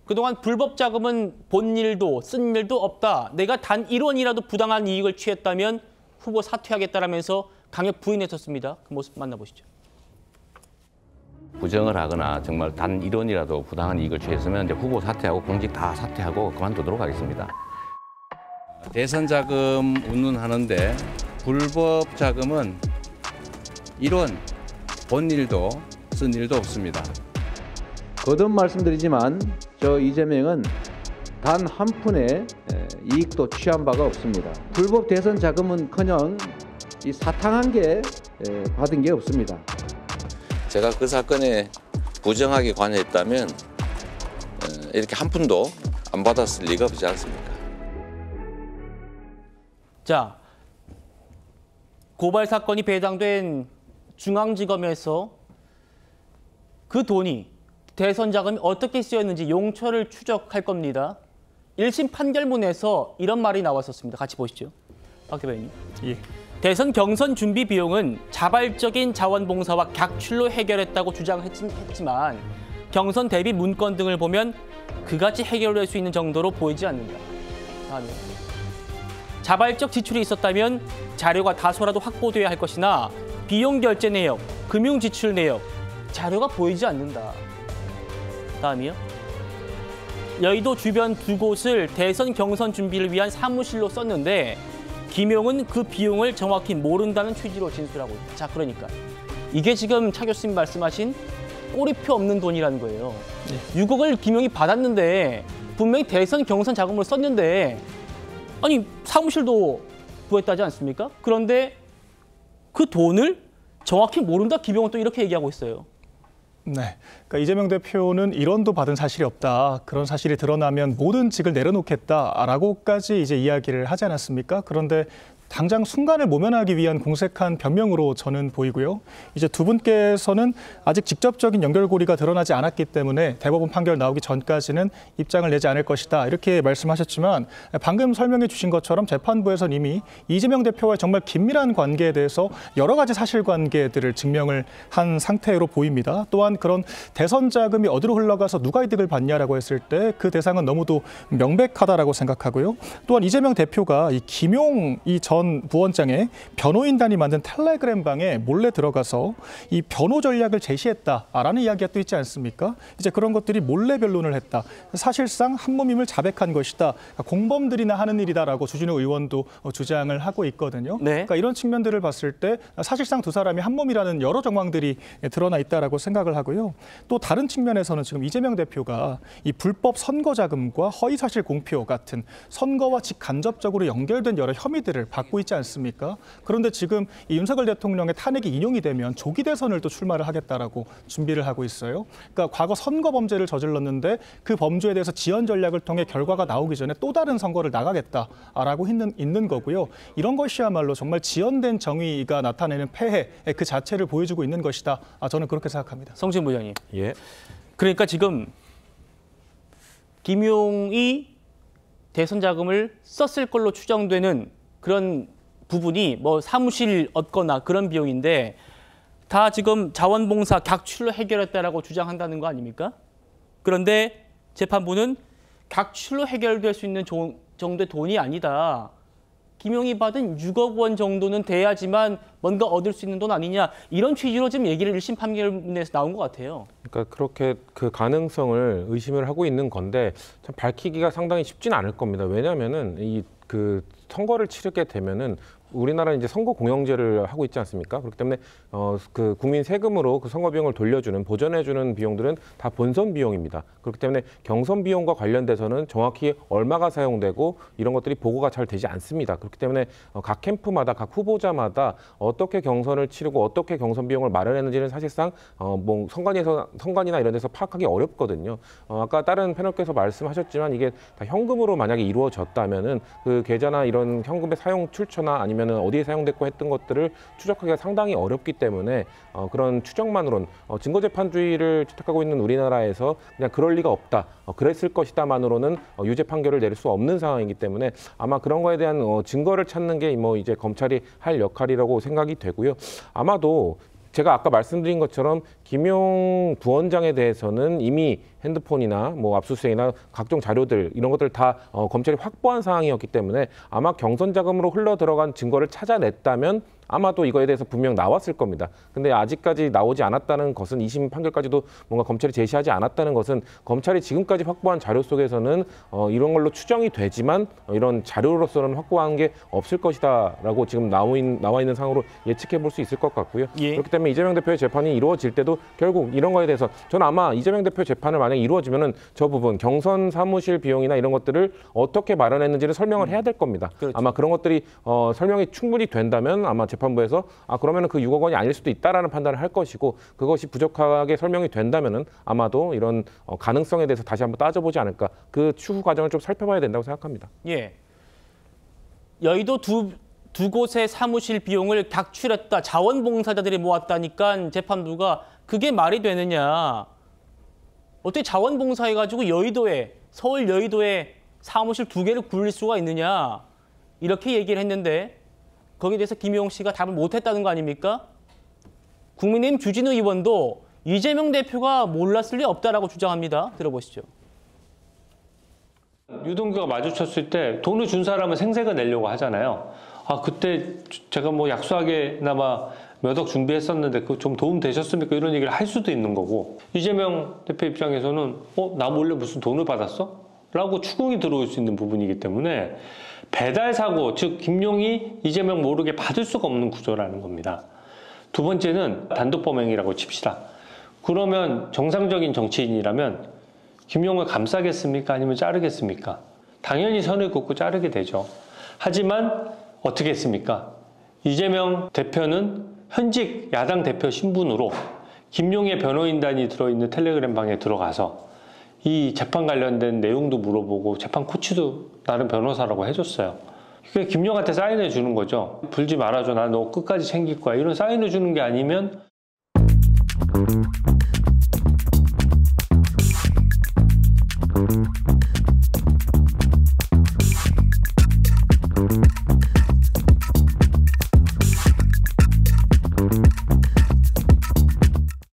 그동안 불법 자금은 본 일도 쓴 일도 없다. 내가 단 1원이라도 부당한 이익을 취했다면 후보 사퇴하겠다라면서 강력 부인했었습니다. 그 모습 만나보시죠. 부정을 하거나 정말 단 1원이라도 부당한 이익을 취했으면 이제 후보 사퇴하고 공직 다 사퇴하고 그만두도록 하겠습니다. 대선 자금 운운하는데 불법 자금은 1원 본 일도 쓴 일도 없습니다. 거듭 말씀드리지만 저 이재명은 단 한 푼의 이익도 취한 바가 없습니다. 불법 대선 자금은커녕 이 사탕한 게 받은 게 없습니다. 제가 그 사건에 부정하게 관여했다면 이렇게 한 푼도 안 받았을 리가 없지 않습니까? 자, 고발 사건이 배당된 중앙지검에서 그 돈이 대선 자금이 어떻게 쓰였는지 용처를 추적할 겁니다. 1심 판결문에서 이런 말이 나왔었습니다. 같이 보시죠. 박 대변인. 예. 대선 경선 준비 비용은 자발적인 자원봉사와 객출로 해결했다고 주장했지만 경선 대비 문건 등을 보면 그같이 해결될 수 있는 정도로 보이지 않는다. 다음이요. 자발적 지출이 있었다면 자료가 다소라도 확보돼야 할 것이나 비용 결제 내역, 금융 지출 내역, 자료가 보이지 않는다. 다음이요. 여의도 주변 2곳을 대선 경선 준비를 위한 사무실로 썼는데 김용은 그 비용을 정확히 모른다는 취지로 진술하고 있다. 자, 그러니까 이게 지금 차 교수님 말씀하신 꼬리표 없는 돈이라는 거예요. 네. 6억을 김용이 받았는데 분명히 대선 경선 자금으로 썼는데 아니 사무실도 구했다지 않습니까? 그런데 그 돈을 정확히 모른다 김용은 또 이렇게 얘기하고 있어요. 네, 그러니까 이재명 대표는 1원도 받은 사실이 없다. 그런 사실이 드러나면 모든 직을 내려놓겠다라고까지 이제 이야기를 하지 않았습니까? 그런데 당장 순간을 모면하기 위한 공색한 변명으로 저는 보이고요. 이제 두 분께서는 아직 직접적인 연결고리가 드러나지 않았기 때문에 대법원 판결 나오기 전까지는 입장을 내지 않을 것이다. 이렇게 말씀하셨지만 방금 설명해 주신 것처럼 재판부에서는 이미 이재명 대표와의 정말 긴밀한 관계에 대해서 여러 가지 사실관계들을 증명을 한 상태로 보입니다. 또한 그런 대선 자금이 어디로 흘러가서 누가 이득을 받냐라고 했을 때 그 대상은 너무도 명백하다라고 생각하고요. 또한 이재명 대표가 이 김용 전 부원장의 변호인단이 만든 텔레그램 방에 몰래 들어가서 이 변호 전략을 제시했다라는 이야기가 또 있지 않습니까? 이제 그런 것들이 몰래 변론을 했다. 사실상 한몸임을 자백한 것이다. 공범들이나 하는 일이다라고 주진우 의원도 주장을 하고 있거든요. 네. 그러니까 이런 측면들을 봤을 때 사실상 두 사람이 한몸이라는 여러 정황들이 드러나 있다라고 생각을 하고요. 또 다른 측면에서는 지금 이재명 대표가 이 불법 선거 자금과 허위 사실 공표 같은 선거와 직간접적으로 연결된 여러 혐의들을 받고 있지 않습니까? 그런데 지금 이 윤석열 대통령의 탄핵이 인용이 되면 조기 대선을 또 출마를 하겠다라고 준비를 하고 있어요. 그러니까 과거 선거 범죄를 저질렀는데 그 범죄에 대해서 지연 전략을 통해 결과가 나오기 전에 또 다른 선거를 나가겠다라고 있는 거고요. 이런 것이야말로 정말 지연된 정의가 나타내는 폐해 그 자체를 보여주고 있는 것이다. 저는 그렇게 생각합니다. 성진 부장님. 예. 그러니까 지금 김용이 대선 자금을 썼을 걸로 추정되는 그런 부분이 뭐 사무실 얻거나 그런 비용인데 다 지금 자원봉사 객출로 해결했다라고 주장한다는 거 아닙니까? 그런데 재판부는 객출로 해결될 수 있는 정도의 돈이 아니다. 김용이 받은 6억 원 정도는 돼야지만 뭔가 얻을 수 있는 돈 아니냐. 이런 취지로 지금 얘기를 1심 판결문에서 나온 것 같아요. 그러니까 그렇게 그 가능성을 의심을 하고 있는 건데 참 밝히기가 상당히 쉽지는 않을 겁니다. 왜냐하면은 그 선거를 치르게 되면은 우리나라는 이제 선거 공영제를 하고 있지 않습니까? 그렇기 때문에 그 국민 세금으로 그 선거 비용을 돌려주는 보전해주는 비용들은 다 본선 비용입니다. 그렇기 때문에 경선 비용과 관련돼서는 정확히 얼마가 사용되고 이런 것들이 보고가 잘 되지 않습니다. 그렇기 때문에 각 캠프마다 각 후보자마다 어떻게 경선을 치르고 어떻게 경선 비용을 마련했는지는 사실상 뭐 선관위나 이런 데서 파악하기 어렵거든요. 아까 다른 패널께서 말씀하셨지만 이게 다 현금으로 만약에 이루어졌다면은 그 계좌나 이런 현금의 사용 출처나 아니면 어디에 사용됐고 했던 것들을 추적하기가 상당히 어렵기 때문에 그런 추정만으로는 증거재판주의를 채택하고 있는 우리나라에서 그냥 그럴 리가 없다, 그랬을 것이다만으로는 유죄 판결을 내릴 수 없는 상황이기 때문에 아마 그런 거에 대한 증거를 찾는 게 뭐 이제 검찰이 할 역할이라고 생각이 되고요. 아마도 제가 아까 말씀드린 것처럼 김용 부원장에 대해서는 이미 핸드폰이나 뭐 압수수색이나 각종 자료들 이런 것들 다 검찰이 확보한 상황이었기 때문에 아마 경선 자금으로 흘러 들어간 증거를 찾아냈다면 아마도 이거에 대해서 분명 나왔을 겁니다. 근데 아직까지 나오지 않았다는 것은 2심 판결까지도 뭔가 검찰이 제시하지 않았다는 것은 검찰이 지금까지 확보한 자료 속에서는 이런 걸로 추정이 되지만 이런 자료로서는 확보한 게 없을 것이다라고 지금 나와 있는 상황으로 예측해 볼 수 있을 것 같고요. 예. 그렇기 때문에 이재명 대표의 재판이 이루어질 때도 결국 이런 거에 대해서 저는 아마 이재명 대표 재판을 만약에 이루어지면은 저 부분 경선 사무실 비용이나 이런 것들을 어떻게 마련했는지를 설명을 해야 될 겁니다. 그렇죠. 아마 그런 것들이 설명이 충분히 된다면 아마 재판부에서 그러면은 그 6억 원이 아닐 수도 있다라는 판단을 할 것이고 그것이 부족하게 설명이 된다면은 아마도 이런 가능성에 대해서 다시 한번 따져보지 않을까 그 추후 과정을 좀 살펴봐야 된다고 생각합니다. 예. 여의도 두 곳의 사무실 비용을 각출했다. 자원봉사자들이 모았다니까 재판부가 그게 말이 되느냐. 어떻게 자원봉사해가지고 서울 여의도에 사무실 2개를 굴릴 수가 있느냐. 이렇게 얘기를 했는데 거기에 대해서 김용 씨가 답을 못했다는 거 아닙니까? 국민의힘 주진우 의원도 이재명 대표가 몰랐을 리 없다라고 주장합니다. 들어보시죠. 유동규가 마주쳤을 때 돈을 준 사람은 생색을 내려고 하잖아요. 그때 제가 뭐 약소하게나마 몇 억 준비했었는데 그 좀 도움 되셨습니까? 이런 얘기를 할 수도 있는 거고 이재명 대표 입장에서는 나 몰래 무슨 돈을 받았어? 라고 추궁이 들어올 수 있는 부분이기 때문에 배달 사고, 즉 김용이 이재명 모르게 받을 수가 없는 구조라는 겁니다. 두 번째는 단독 범행이라고 칩시다. 그러면 정상적인 정치인이라면 김용을 감싸겠습니까? 아니면 자르겠습니까? 당연히 선을 긋고 자르게 되죠. 하지만 어떻게 했습니까? 이재명 대표는 현직 야당 대표 신분으로 김용의 변호인단이 들어있는 텔레그램 방에 들어가서 이 재판 관련된 내용도 물어보고 재판 코치도 나름 변호사라고 해줬어요. 그게 김용한테 사인해 주는 거죠. 불지 말아줘. 나 너 끝까지 챙길 거야. 이런 사인해 주는 게 아니면